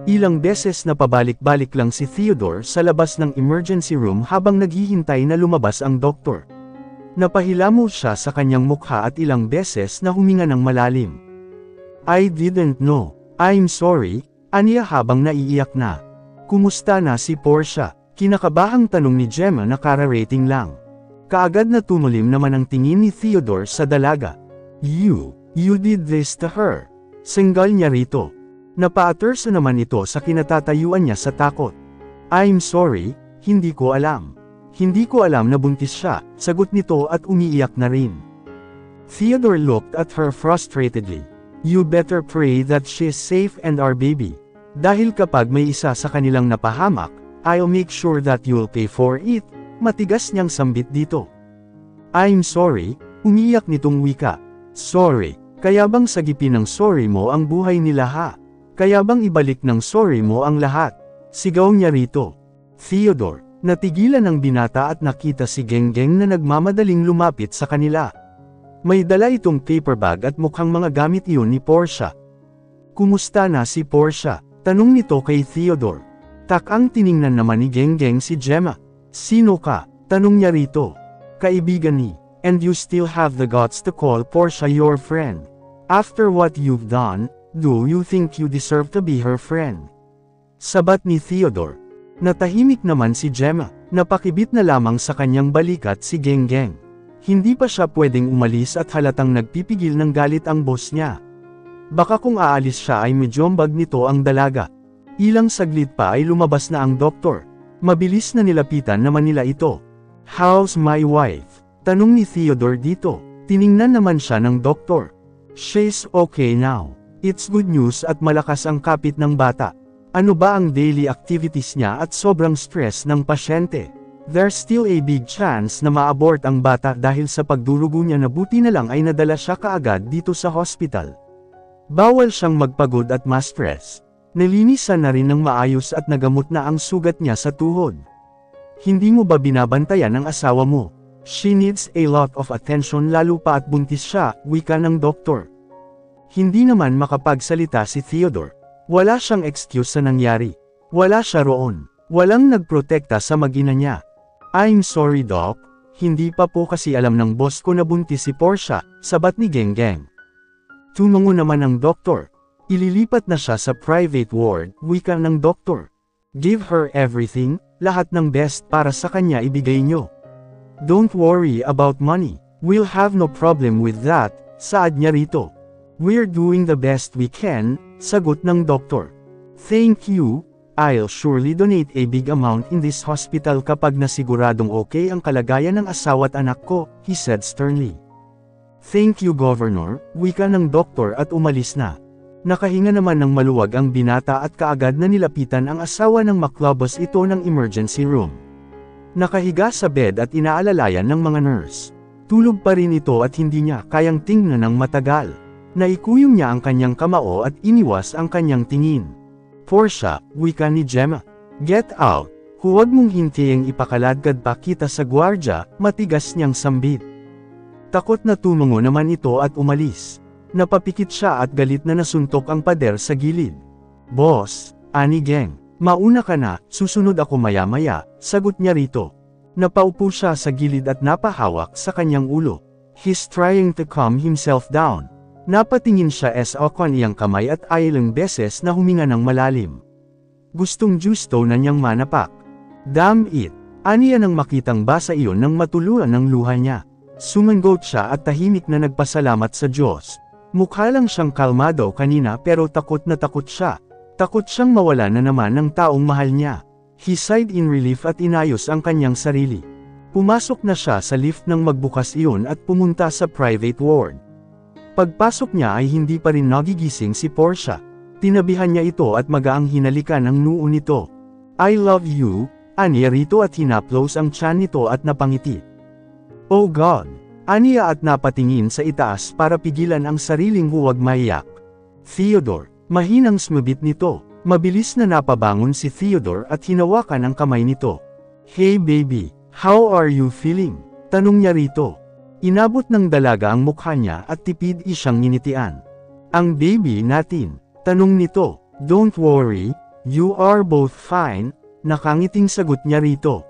Ilang beses na pabalik-balik lang si Theodore sa labas ng emergency room habang naghihintay na lumabas ang doktor. Napahilamo siya sa kanyang mukha at ilang beses na huminga ng malalim. "I didn't know. I'm sorry," aniya habang naiiyak na. "Kumusta na si Portia?" Kinakabahang tanong ni Gemma na kararating lang. Kaagad na tumulim naman ang tingin ni Theodore sa dalaga. You did this to her." Senggal niya rito. Napaaterso naman ito sa kinatatayuan niya sa takot. "I'm sorry, hindi ko alam. Hindi ko alam na buntis siya," sagot nito at umiiyak na rin. Theodore looked at her frustratedly. "You better pray that she's safe and our baby. Dahil kapag may isa sa kanilang napahamak, I'll make sure that you'll pay for it," matigas niyang sambit dito. "I'm sorry," umiiyak nitong wika. "Sorry, kaya bang sagipin ng sorry mo ang buhay nila ha? Kaya bang ibalik ng sorry mo ang lahat?" Sigaw niya rito. Theodore, natigilan ng binata at nakita si Genggeng na nagmamadaling lumapit sa kanila. May dala itong paper bag at mukhang mga gamit iyon ni Portia. "Kumusta na si Portia?" tanong nito kay Theodore. Takang tiningnan naman ni Genggeng si Gemma. "Sino ka?" tanong niya rito. "Kaibigan ni, and you still have the guts to call Portia your friend. After what you've done, do you think you deserve to be her friend?" Sabat ni Theodore. Natahimik naman si Gemma, napakibit na lamang sa kanyang balikat si Genggeng. Hindi pa siya pwedeng umalis at halatang nagpipigil ng galit ang boss niya. Baka kung aalis siya ay medyombag nito ang dalaga. Ilang saglit pa ay lumabas na ang doktor. Mabilis na nilapitan naman nila ito. "How's my wife?" tanong ni Theodore dito. Tiningnan naman siya ng doktor. "She's okay now. It's good news at malakas ang kapit ng bata. Ano ba ang daily activities niya at sobrang stress ng pasyente? There's still a big chance na ma-abort ang bata dahil sa pagdurugo niya na buti na lang ay nadala siya kaagad dito sa hospital. Bawal siyang magpagod at ma-stress. Nilinisan na rin ng maayos at nagamot na ang sugat niya sa tuhod. Hindi mo ba binabantayan ang asawa mo? She needs a lot of attention lalo pa at buntis siya," wika ng doktor. Hindi naman makapagsalita si Theodore. Wala siyang excuse sa nangyari. Wala siya roon. Walang nagprotekta sa mag-ina niya. "I'm sorry doc, hindi pa po kasi alam ng boss ko na buntis si Portia," sabat ni Genggeng. Tumango naman ang doktor. Ililipat na siya sa private ward, wika ng doktor. "Give her everything, lahat ng best para sa kanya ibigay nyo. Don't worry about money, we'll have no problem with that," saad niya rito. "We're doing the best we can," sagot ng doktor. "Thank you, I'll surely donate a big amount in this hospital kapag nasiguradong okay ang kalagayan ng asawa at anak ko," he said sternly. "Thank you Governor," wika ng doktor at umalis na. Nakahinga naman ng maluwag ang binata at kaagad na nilapitan ang asawa ng maklabos ito ng emergency room. Nakahiga sa bed at inaalalayan ng mga nurse. Tulog pa rin ito at hindi niya kayang tingnan ng matagal. Naikuyong niya ang kanyang kamao at iniwas ang kanyang tingin. "Portia," wika ni Gemma. "Get out. Huwag mong hintiyeng ipakaladkad pa kita sa gwardya," matigas niyang sambit. Takot na tumungo naman ito at umalis. Napapikit siya at galit na nasuntok ang pader sa gilid. "Boss," ani Geng. "Mauna ka na, susunod ako maya-maya," sagot niya rito. Napaupo siya sa gilid at napahawak sa kanyang ulo. He's trying to calm himself down. Napatingin siya sa kaniyang kamay at ilang beses na huminga ng malalim. Gustong-gusto na niyang manapak. "Damn it!" aniya nang makitang basa iyon ng matuluan ng luha niya. Sumangot siya at tahimik na nagpasalamat sa Diyos. Mukha lang siyang kalmado kanina pero takot na takot siya. Takot siyang mawala na naman ng taong mahal niya. He sighed in relief at inayos ang kanyang sarili. Pumasok na siya sa lift nang magbukas iyon at pumunta sa private ward. Pagpasok niya ay hindi pa rin nagigising si Portia. Tinabihan niya ito at magaang hinalikan ang noo nito. "I love you," aniya rito at hinaplos ang tiyan nito at napangiti. "Oh God," aniya at napatingin sa itaas para pigilan ang sariling huwag maiyak. "Theodore," mahinang smabit nito. Mabilis na napabangon si Theodore at hinawakan ang kamay nito. "Hey baby, how are you feeling?" tanong niya rito. Inabot ng dalaga ang mukha niya at tipid siyang nginitian. "Ang baby natin?" tanong nito. "Don't worry, You are both fine, nakangiting sagot niya rito.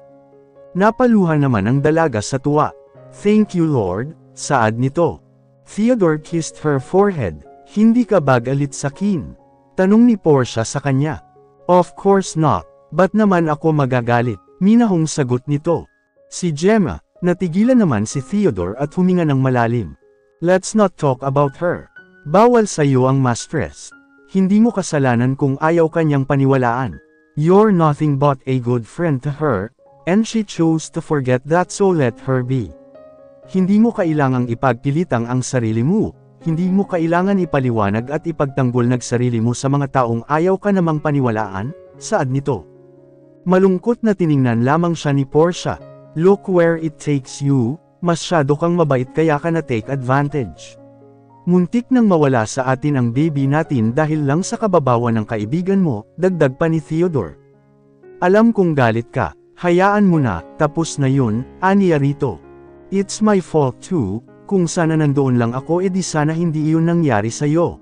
Napaluha naman ang dalaga sa tuwa. Thank you Lord, saad nito. Theodore kissed her forehead. Hindi ka ba galit sa Kin? Tanong ni Portia sa kanya. Of course not. Ba't naman ako magagalit? Minahong sagot nito. Si Gemma, natigilan naman si Theodore at huminga ng malalim. Let's not talk about her. Bawal sa iyo ang ma-stress. Hindi mo kasalanan kung ayaw kanyang paniwalaan. You're nothing but a good friend to her, and she chose to forget that, so let her be. Hindi mo kailangang ipagpilitang ang sarili mo, hindi mo kailangan ipaliwanag at ipagtanggol sarili mo sa mga taong ayaw ka namang paniwalaan, saad nito. Malungkot na tiningnan lamang siya ni Portia. Look where it takes you, masyado kang mabait kaya ka na take advantage. Muntik nang mawala sa atin ang baby natin dahil lang sa kababawan ng kaibigan mo, dagdag pa ni Theodore. Alam kong galit ka, hayaan mo na, tapos na yun, aniya rito. It's my fault too, kung sana nandoon lang ako edi sana hindi iyon nangyari sa'yo.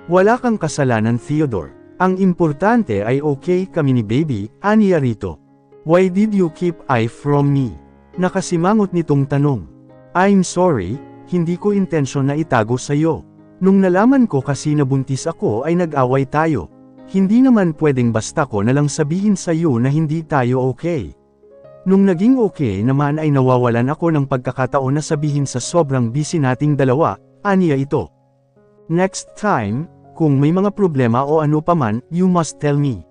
Wala kang kasalanan Theodore, ang importante ay okay kami ni baby, aniya rito. Why did you keep eye from me? Nakasimangot nitong tanong. I'm sorry, hindi ko intensyon na itago sa'yo. Nung nalaman ko kasi nabuntis ako ay nag-away tayo. Hindi naman pwedeng basta ko na lang sabihin sa'yo na hindi tayo okay. Nung naging okay naman ay nawawalan ako ng pagkakataon na sabihin sa sobrang busy nating dalawa, aniya ito. Next time, kung may mga problema o ano paman, you must tell me.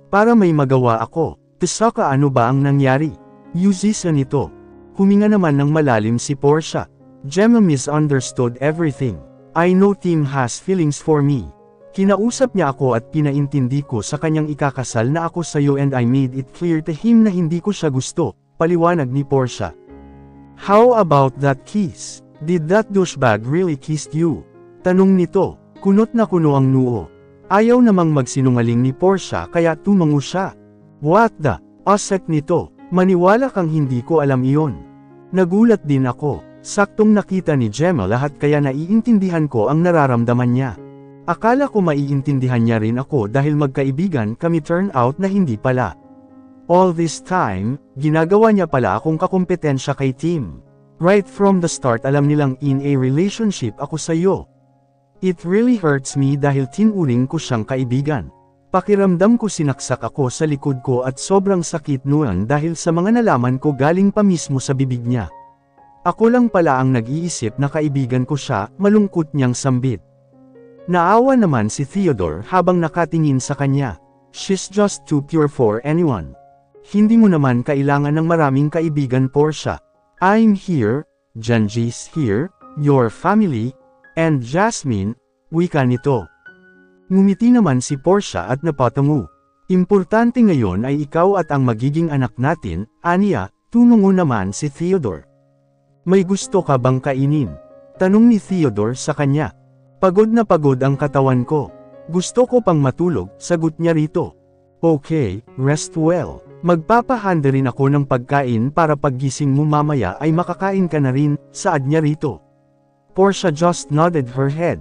Para may magawa ako. Saka ano ba ang nangyari? Yuzisa nito. Huminga naman ng malalim si Portia. Gemma misunderstood everything. I know Tim has feelings for me. Kinausap niya ako at pinaintindi ko sa kanyang ikakasal na ako sa'yo and I made it clear to him na hindi ko siya gusto, paliwanag ni Portia. How about that kiss? Did that douchebag really kiss you? Tanong nito, kunot na kuno ang noo. Ayaw namang magsinungaling ni Portia kaya tumango siya. What the? Asek nito, maniwala kang hindi ko alam iyon. Nagulat din ako. Saktong nakita ni Gemma lahat kaya naiintindihan ko ang nararamdaman niya. Akala ko maiintindihan niya rin ako dahil magkaibigan kami, turn out na hindi pala. All this time, ginagawa niya pala akong kakompetensya kay Tim. Right from the start alam nilang in a relationship ako sa'yo. It really hurts me dahil tinuring ko siyang kaibigan. Pakiramdam ko sinaksak ako sa likod ko at sobrang sakit noon dahil sa mga nalaman ko galing pa mismo sa bibig niya. Ako lang pala ang nag-iisip na kaibigan ko siya, malungkot niyang sambit. Naawa naman si Theodore habang nakatingin sa kanya. She's just too pure for anyone. Hindi mo naman kailangan ng maraming kaibigan Portia. I'm here, Janji's here, your family, and Jasmine, wika nito. Ngumiti naman si Portia at napatungo. Importante ngayon ay ikaw at ang magiging anak natin, aniya, tunungo naman si Theodore. May gusto ka bang kainin? Tanong ni Theodore sa kanya. Pagod na pagod ang katawan ko. Gusto ko pang matulog, sagot niya rito. Okay, rest well. Magpapahanda rin ako ng pagkain para paggising mo mamaya ay makakain ka na rin, saad niya rito. Portia just nodded her head.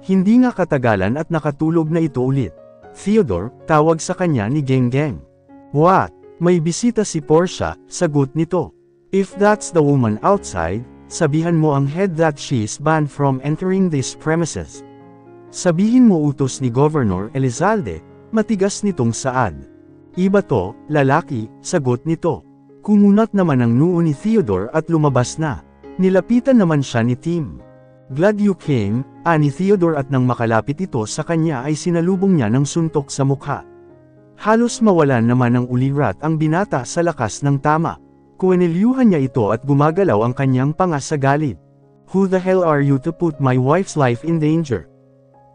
Hindi nga katagalan at nakatulog na ito ulit. Theodore, tawag sa kanya ni Geng Geng. What? May bisita si Portia, sagot nito. If that's the woman outside, sabihan mo ang head that she is banned from entering these premises. Sabihin mo utos ni Governor Elizalde, matigas nitong saad. Iba to, lalaki, sagot nito. Kumunat naman ang noo ni Theodore at lumabas na. Nilapitan naman siya ni Tim. Glad you came, ani Theodore at nang makalapit ito sa kanya ay sinalubong niya ng suntok sa mukha. Halos mawalan naman ng ulirat ang binata sa lakas ng tama. Kuwenilyuhan niya ito at gumagalaw ang kanyang panga sa galit. Who the hell are you to put my wife's life in danger?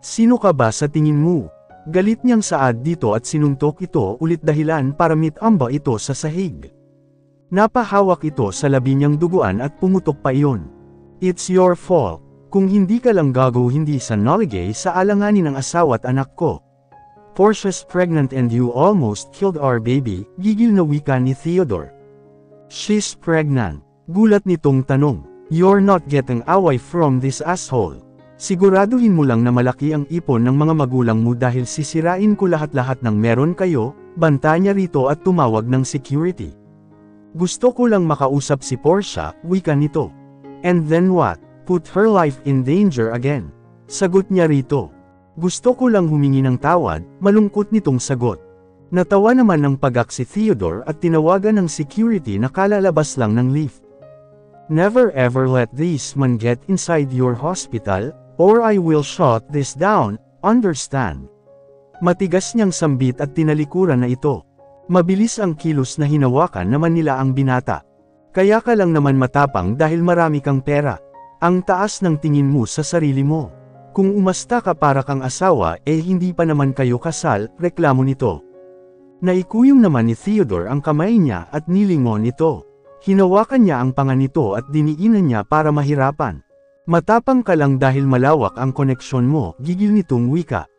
Sino ka ba sa tingin mo? Galit niyang saad dito at sinuntok ito ulit dahilan para mitamba ito sa sahig. Napahawak ito sa labi niyang duguan at pumutok pa iyon. It's your fault. Kung hindi ka lang gago hindi sa naligay sa alanganin ng asawa at anak ko. Portia's pregnant and you almost killed our baby, gigil na wika ni Theodore. She's pregnant. Gulat nitong tanong. You're not getting away from this asshole. Siguraduhin mo lang na malaki ang ipon ng mga magulang mo dahil sisirain ko lahat-lahat ng meron kayo, banta niya rito at tumawag ng security. Gusto ko lang makausap si Portia, wika nito. And then what? Put her life in danger again. Sagot niya rito. Gusto ko lang humingi ng tawad, malungkot nitong sagot. Natawa naman ng pagak si Theodore at tinawagan ng security na kalalabas lang ng lift. Never ever let this man get inside your hospital, or I will shut this down, understand? Matigas niyang sambit at tinalikuran na ito. Mabilis ang kilos na hinawakan naman nila ang binata. Kaya ka lang naman matapang dahil marami kang pera. Ang taas ng tingin mo sa sarili mo. Kung umasta ka para kang asawa hindi pa naman kayo kasal, reklamo nito. Naikuyom naman ni Theodore ang kamay niya at nilingon ito. Hinawakan niya ang panga nito at diniinan niya para mahirapan. Matapang ka lang dahil malawak ang koneksyon mo, gigil nitong wika.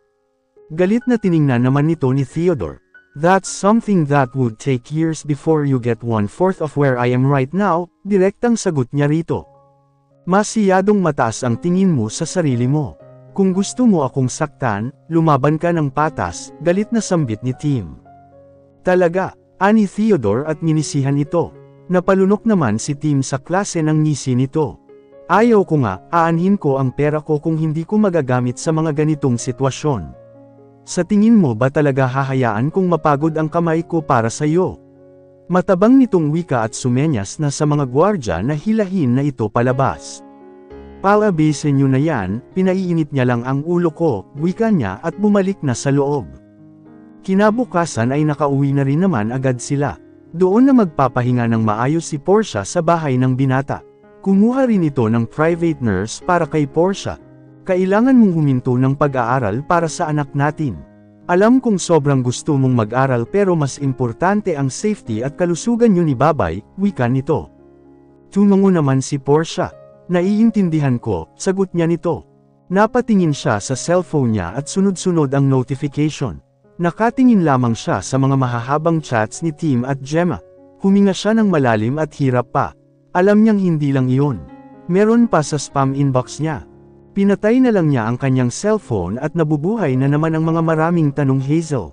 Galit na tiningnan naman nito ni Theodore. That's something that would take years before you get 1/4 of where I am right now, direktang sagot niya rito. Masyadong mataas ang tingin mo sa sarili mo. Kung gusto mo akong saktan, lumaban ka ng patas, galit na sambit ni Tim. Talaga, ani Theodore at nginisihan ito. Napalunok naman si Tim sa klase ng ngisi nito. Ayaw ko nga, aanhin ko ang pera ko kung hindi ko magagamit sa mga ganitong sitwasyon. Sa tingin mo ba talaga hahayaan kong mapagod ang kamay ko para sa iyo? Matabang nitong wika at sumenyas na sa mga gwardya na hilahin na ito palabas. Palabisin niyo na yan, pinaiinit niya lang ang ulo ko, wika niya at bumalik na sa loob. Kinabukasan ay nakauwi na rin naman agad sila. Doon na magpapahinga ng maayos si Portia sa bahay ng binata. Kumuha rin ito ng private nurse para kay Portia. Kailangan mong huminto ng pag-aaral para sa anak natin. Alam kong sobrang gusto mong mag-aral pero mas importante ang safety at kalusugan niyo ni Babay, wika nito. Tumango naman si Portia. Naiintindihan ko, sagot niya nito. Napatingin siya sa cellphone niya at sunod-sunod ang notification. Nakatingin lamang siya sa mga mahahabang chats ni Tim at Gemma. Huminga siya ng malalim at hirap pa. Alam niyang hindi lang iyon. Meron pa sa spam inbox niya. Pinatay na lang niya ang kanyang cellphone at nabubuhay na naman ang mga maraming tanong Hazel.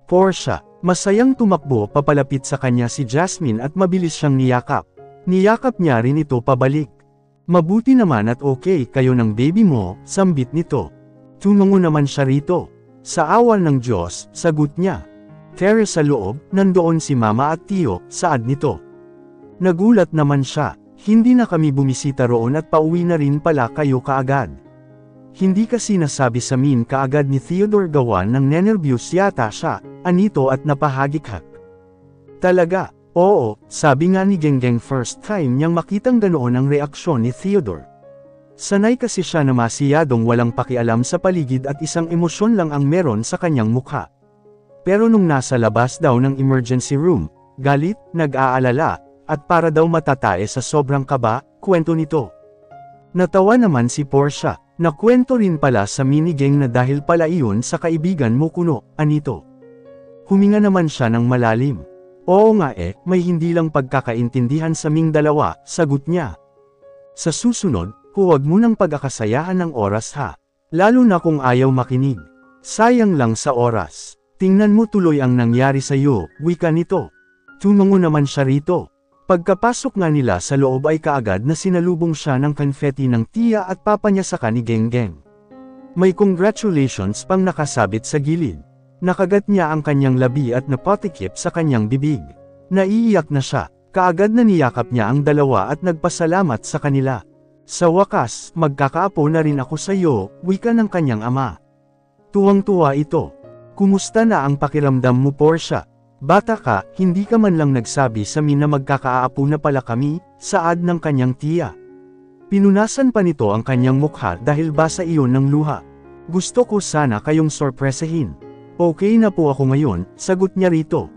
Portia, masayang tumakbo papalapit sa kanya si Jasmine at mabilis siyang niyakap. Niyakap niya rin ito pabalik. Mabuti naman at okay kayo ng baby mo, sambit nito. Tumango naman siya rito. Sa awan ng Diyos, sagot niya. Terrace sa loob, nandoon si Mama at Tio, saad nito. Nagulat naman siya, hindi na kami bumisita roon at pauwi na rin pala kayo kaagad. Hindi kasi nasabi sa amin kaagad ni Theodore gawan ng nenervyos yata siya, anito at napahagikak. Talaga, oo, sabi nga ni Genggeng first time niyang makitang ganoon ang reaksyon ni Theodore. Sanay kasi siya na masyadong walang pakialam sa paligid at isang emosyon lang ang meron sa kanyang mukha. Pero nung nasa labas daw ng emergency room, galit, nag-aalala, at para daw matatae sa sobrang kaba, kwento nito. Natawa naman si Portia, na kwento rin pala sa minigeng na dahil pala iyon sa kaibigan mo kuno, anito. Huminga naman siya ng malalim. Oo nga may hindi lang pagkakaintindihan sa ming dalawa, sagot niya. Sa susunod, huwag mo nang pag-akasayahan ng oras ha. Lalo na kung ayaw makinig. Sayang lang sa oras. Tingnan mo tuloy ang nangyari sa iyo, wika nito. Tumango naman siya rito. Pagkapasok nga nila sa loob ay kaagad na sinalubong siya ng konfeti ng tiya at papa niya sa ni Genggeng. May congratulations pang nakasabit sa gilid. Nakagat niya ang kanyang labi at napatikip sa kanyang bibig. Naiiyak na siya, kaagad na niyakap niya ang dalawa at nagpasalamat sa kanila. Sa wakas, magkakaapo na rin ako sa iyo, wika ng kanyang ama. Tuwang-tuwa ito. Kumusta na ang pakiramdam mo Portia? Bata ka, hindi ka man lang nagsabi sa amin na magkakaapo na pala kami, saad ng kanyang tiya. Pinunasan pa nito ang kanyang mukha dahil basa iyon ng luha. Gusto ko sana kayong sorpresahin. Okay na po ako ngayon, sagot niya rito.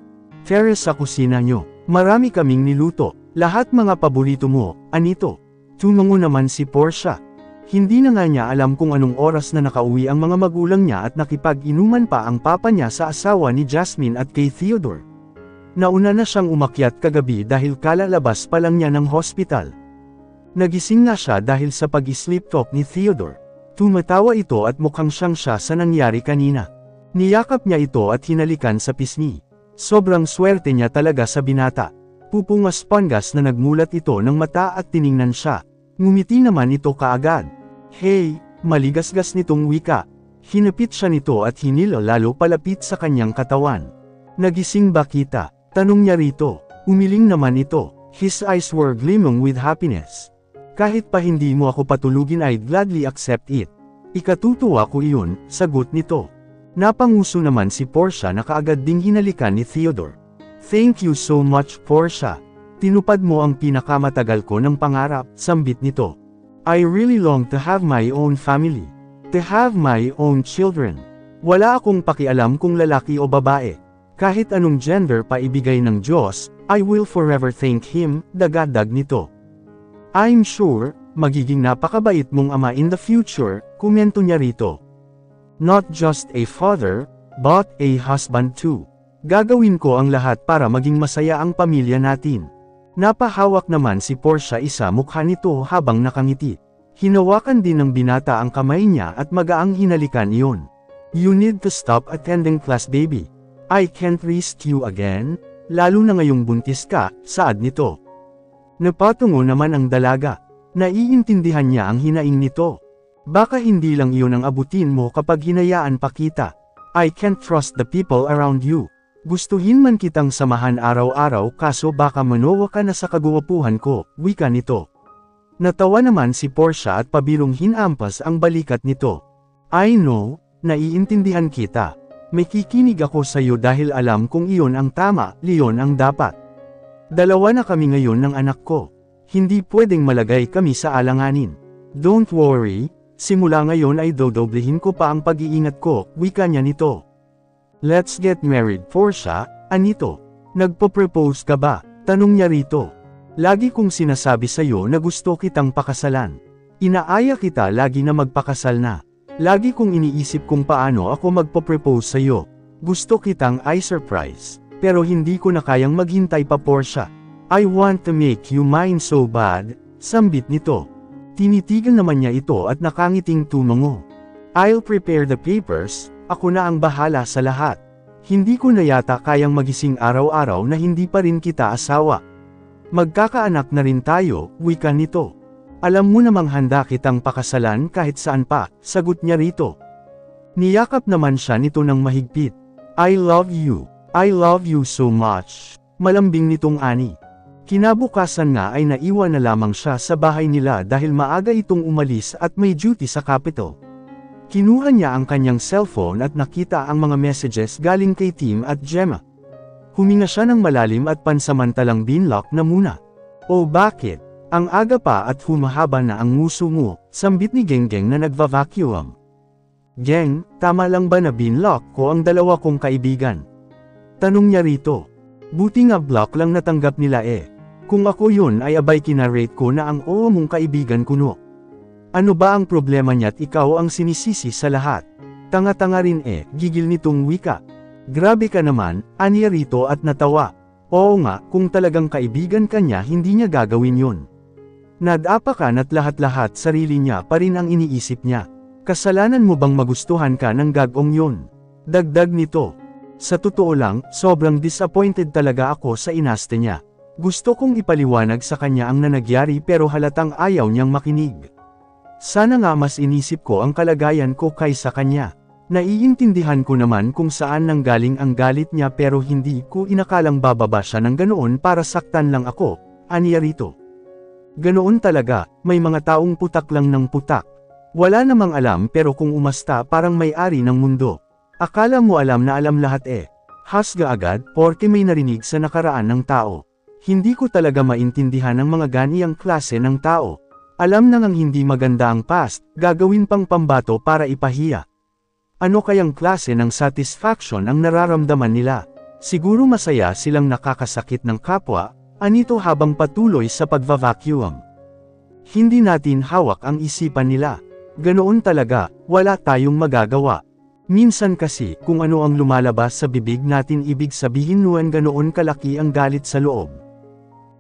Terrace sa kusina nyo, marami kaming niluto, lahat mga paborito mo, anito. Tumango naman si Portia. Hindi na nga niya alam kung anong oras na nakauwi ang mga magulang niya at nakipag-inuman pa ang papa niya sa asawa ni Jasmine at kay Theodore. Nauna na siyang umakyat kagabi dahil kalalabas pa lang niya ng hospital. Nagising nga siya dahil sa pag-sleep talk ni Theodore. Tumatawa ito at mukhang siyang siya sa nangyari kanina. Niyakap niya ito at hinalikan sa pisngi. Sobrang swerte niya talaga sa binata. Pupungas Pangas na nagmulat ito ng mata at tiningnan siya. Ngumiti naman ito kaagad. Hey, maligasgas nitong wika. Hinapit siya nito at hinila lalo palapit sa kanyang katawan. Nagising ba kita? Tanong niya rito. Umiling naman ito. His eyes were gleaming with happiness. Kahit pa hindi mo ako patulugin I'd gladly accept it. Ikatutuwa ko iyon, sagot nito. Napanguso naman si Portia na kaagad ding hinalikan ni Theodore. Thank you so much Portia. Tinupad mo ang pinakamatagal ko ng pangarap, sambit nito. I really long to have my own family. To have my own children. Wala akong pakialam kung lalaki o babae. Kahit anong gender pa ibigay ng Diyos, I will forever thank Him, dagdag nito. I'm sure, magiging napakabait mong ama in the future, komento niya rito. Not just a father, but a husband too. Gagawin ko ang lahat para maging masaya ang pamilya natin. Napahawak naman si Portia isa mukha nito habang nakangiti. Hinawakan din ng binata ang kamay niya at magaang hinalikan iyon. You need to stop attending class baby. I can't risk you again, lalo na ngayong buntis ka, saad nito. Napatungo naman ang dalaga. Naiintindihan niya ang hinaing nito. Baka hindi lang iyon ang abutin mo kapag hinayaan pa kita. I can't trust the people around you. Gustuhin man kitang samahan araw-araw kaso baka manowa ka na sa kaguwapuhan ko, wika nito. Natawa naman si Portia at pabirong hinampas ang balikat nito. I know, naiintindihan kita. May kikinig ako sa iyo dahil alam kong iyon ang tama, iyon ang dapat. Dalawa na kami ngayon ng anak ko. Hindi pwedeng malagay kami sa alanganin. Don't worry, simula ngayon ay dodoblehin ko pa ang pag-iingat ko, wika niya nito. Let's get married Portia, anito. Nagpo-propose ka ba? Tanong niya rito. Lagi kong sinasabi sa iyo na gusto kitang pakasalan. Inaaya kita lagi na magpakasal na. Lagi kong iniisip kung paano ako magpo-propose sa iyo. Gusto kitang i-surprise. Pero hindi ko na kayang maghintay pa Portia. I want to make you mine so bad, sambit nito. Tinitigan naman niya ito at nakangiting tumango. I'll prepare the papers, ako na ang bahala sa lahat. Hindi ko na yata kayang magising araw-araw na hindi pa rin kita asawa. Magkakaanak na rin tayo, wika nito. Alam mo namang handa kitang pakasalan kahit saan pa, sagot niya rito. Niyakap naman siya nito ng mahigpit. I love you so much. Malambing nitong ani. Kinabukasan nga ay naiwan na lamang siya sa bahay nila dahil maaga itong umalis at may duty sa Capitol. Kinuha niya ang kanyang cellphone at nakita ang mga messages galing kay Tim at Gemma. Huminga siya ng malalim at pansamantalang binlock na muna. O bakit? Ang aga pa at humahaba na ang nguso mo, sambit ni Genggeng na nagva-vacuum. Geng, tama lang ba na binlock ko ang dalawa kong kaibigan? Tanong niya rito. Buti nga block lang natanggap nila eh. Kung ako yun ay abay kinarate ko na ang oo mong kaibigan kuno. Ano ba ang problema niya't ikaw ang sinisisi sa lahat? Tanga-tanga rin eh, gigil nitong wika. Grabe ka naman, aniya rito at natawa. Oo nga, kung talagang kaibigan ka niya hindi niya gagawin yun. Nadapakan at lahat-lahat sarili niya pa rin ang iniisip niya. Kasalanan mo bang magustuhan ka ng gagong yun? Dagdag nito. Sa totoo lang, sobrang disappointed talaga ako sa inaste niya. Gusto kong ipaliwanag sa kanya ang nangyari pero halatang ayaw niyang makinig. Sana nga mas inisip ko ang kalagayan ko kaysa kanya. Naiintindihan ko naman kung saan nanggaling ang galit niya pero hindi ko inakalang bababa siya ng ganoon para saktan lang ako, aniya rito. Ganoon talaga, may mga taong putak lang ng putak. Wala namang alam pero kung umasta parang may-ari ng mundo. Akala mo alam na alam lahat eh. Hasga agad, porke may narinig sa nakaraan ng tao. Hindi ko talaga maintindihan ang mga ganiyang klase ng tao. Alam na ngang hindi maganda ang past, gagawin pang pambato para ipahiya. Ano kayang klase ng satisfaction ang nararamdaman nila? Siguro masaya silang nakakasakit ng kapwa, anito habang patuloy sa pagva-vacuum. Hindi natin hawak ang isipan nila. Ganoon talaga, wala tayong magagawa. Minsan kasi, kung ano ang lumalabas sa bibig natin ibig sabihin nuan ganoon kalaki ang galit sa loob.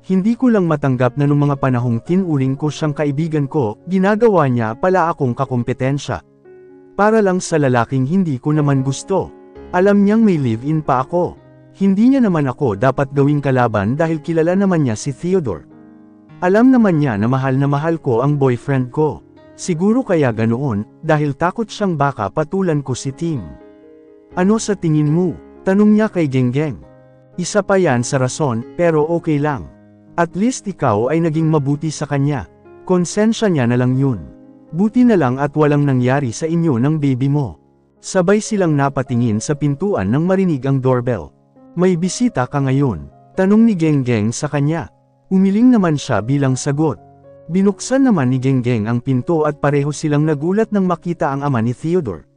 Hindi ko lang matanggap na nung mga panahong tinuring ko siyang kaibigan ko, ginagawa niya pala akong kakumpetensya. Para lang sa lalaking hindi ko naman gusto. Alam niyang may live-in pa ako. Hindi niya naman ako dapat gawing kalaban dahil kilala naman niya si Theodore. Alam naman niya na mahal ko ang boyfriend ko. Siguro kaya ganoon, dahil takot siyang baka patulan ko si Tim. Ano sa tingin mo? Tanong niya kay Genggeng. Isa pa yan sa rason, pero okay lang. At least ikaw ay naging mabuti sa kanya. Konsensya niya na lang yun. Buti na lang at walang nangyari sa inyo ng baby mo. Sabay silang napatingin sa pintuan nang marinig ang doorbell. May bisita ka ngayon? Tanong ni Genggeng sa kanya. Umiling naman siya bilang sagot. Binuksan naman ni Genggeng ang pinto at pareho silang nagulat nang makita ang ama ni Theodore.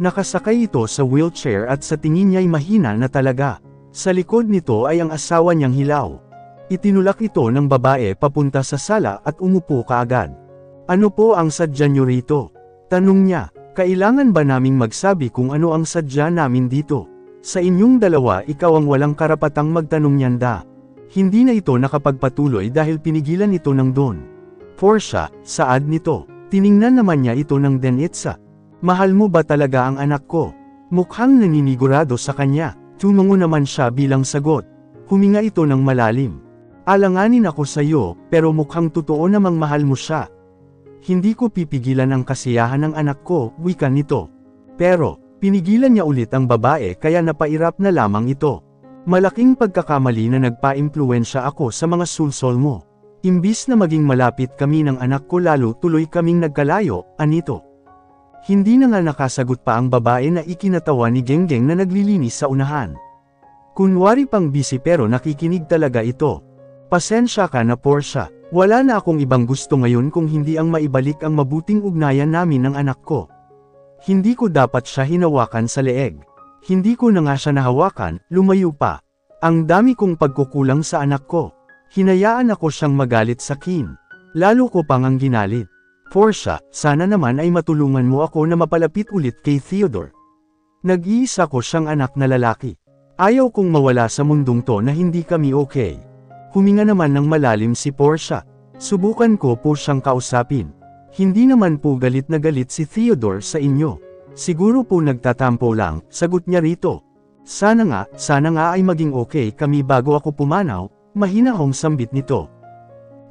Nakasakay ito sa wheelchair at sa tingin niya'y mahina na talaga. Sa likod nito ay ang asawa niyang hilaw. Itinulak ito ng babae papunta sa sala at umupo kaagad. Ano po ang sadya niyo rito? Tanong niya, kailangan ba naming magsabi kung ano ang sadya namin dito? Sa inyong dalawa ikaw ang walang karapatang magtanong niyanda. Hindi na ito nakapagpatuloy dahil pinigilan ito ng Don. Portia, saad nito. Tiningnan naman niya ito ng Denitsa. Mahal mo ba talaga ang anak ko? Mukhang naninigurado sa kanya. Tumungo naman siya bilang sagot. Huminga ito ng malalim. Alanganin ako sa iyo, pero mukhang totoo namang mahal mo siya. Hindi ko pipigilan ang kasiyahan ng anak ko, wika nito. Pero, pinigilan niya ulit ang babae kaya napairap na lamang ito. Malaking pagkakamali na nagpa-impluwensya ako sa mga sulsol mo. Imbis na maging malapit kami ng anak ko lalo tuloy kaming nagkalayo, anito. Hindi na nga nakasagot pa ang babae na ikinatawa ni Genggeng na naglilinis sa unahan. Kunwari pang busy pero nakikinig talaga ito. Pasensya ka na Portia, wala na akong ibang gusto ngayon kung hindi ang maibalik ang mabuting ugnayan namin ng anak ko. Hindi ko dapat siya hinawakan sa leeg. Hindi ko na nga siya nahawakan, lumayo pa. Ang dami kong pagkukulang sa anak ko. Hinayaan ako siyang magalit sa akin. Lalo ko pang ang ginalit. Portia, sana naman ay matulungan mo ako na mapalapit ulit kay Theodore. Nag-iisa ko siyang anak na lalaki. Ayaw kong mawala sa mundong to na hindi kami okay. Huminga naman ng malalim si Portia. Subukan ko po siyang kausapin. Hindi naman po galit na galit si Theodore sa inyo. Siguro po nagtatampo lang, sagot niya rito. Sana nga ay maging okay kami bago ako pumanaw, mahina hong sambit nito.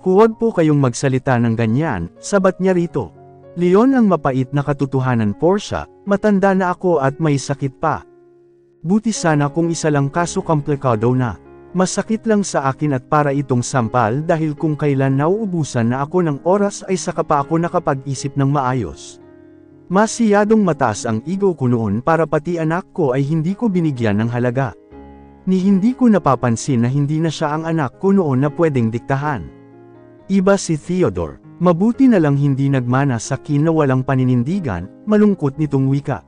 Huwag po kayong magsalita ng ganyan, sabat niya rito. Leon ang mapait na katotohanan Portia, matanda na ako at may sakit pa. Buti sana kung isa lang kaso komplikado na. Masakit lang sa akin at para itong sampal dahil kung kailan nauubusan na ako ng oras ay saka pa ako nakapag-isip ng maayos. Masyadong mataas ang ego ko noon para pati anak ko ay hindi ko binigyan ng halaga. Ni hindi ko napapansin na hindi na siya ang anak ko noon na pwedeng diktahan. Iba si Theodore, mabuti na lang hindi nagmana sa akin na walang paninindigan, malungkot nitong wika.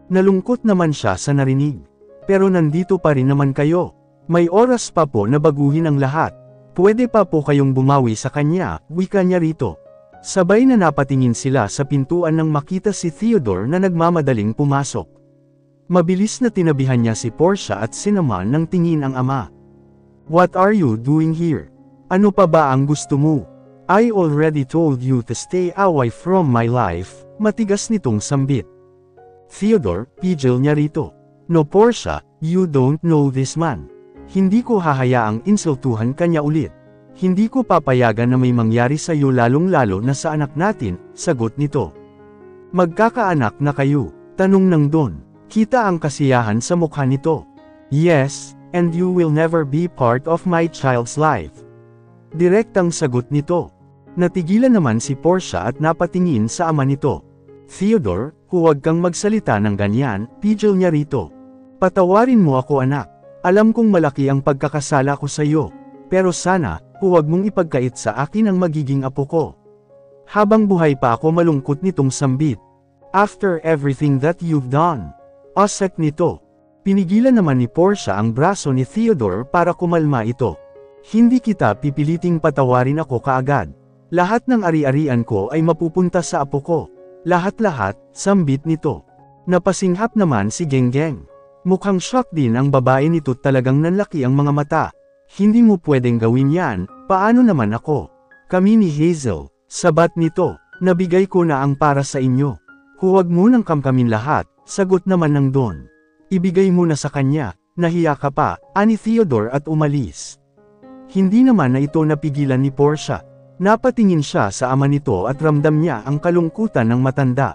Nalungkot naman siya sa narinig. Pero nandito pa rin naman kayo. May oras pa po na baguhin ang lahat. Pwede pa po kayong bumawi sa kanya, wika niya rito. Sabay na napatingin sila sa pintuan nang makita si Theodore na nagmamadaling pumasok. Mabilis na tinabihan niya si Portia at sinaman ng tingin ang ama. What are you doing here? Ano pa ba ang gusto mo? I already told you to stay away from my life, matigas nitong sambit. Theodore, pigil niya rito. No Portia, you don't know this man. Hindi ko hahayaang insultuhan kanya ulit. Hindi ko papayagan na may mangyari sa iyo lalong-lalo na sa anak natin, sagot nito. Magkakaanak na kayo, tanong ng Don. Kita ang kasiyahan sa mukha nito. Yes, and you will never be part of my child's life. Direktang sagot nito. Natigilan naman si Portia at napatingin sa ama nito. Theodore, huwag kang magsalita ng ganyan, pigil niya rito. Patawarin mo ako anak. Alam kong malaki ang pagkakasala ko sa iyo. Pero sana, huwag mong ipagkait sa akin ang magiging apo ko. Habang buhay pa ako malungkot nitong sambit. After everything that you've done. Asek nito. Pinigilan naman ni Portia ang braso ni Theodore para kumalma ito. Hindi kita pipiliting patawarin ako kaagad. Lahat ng ari-arian ko ay mapupunta sa apo ko. Lahat-lahat, sambit nito. Napasinghap naman si Genggeng. Mukhang shock din ang babae nito talagang nanlaki ang mga mata. Hindi mo pwedeng gawin yan, paano naman ako? Kami ni Hazel, sabat nito, nabigay ko na ang para sa inyo. Huwag mo nang kamkamin lahat, sagot naman ng Don. Ibigay mo na sa kanya, nahiya ka pa, ani Theodore at umalis. Hindi naman na ito napigilan ni Portia. Napatingin siya sa ama nito at ramdam niya ang kalungkutan ng matanda.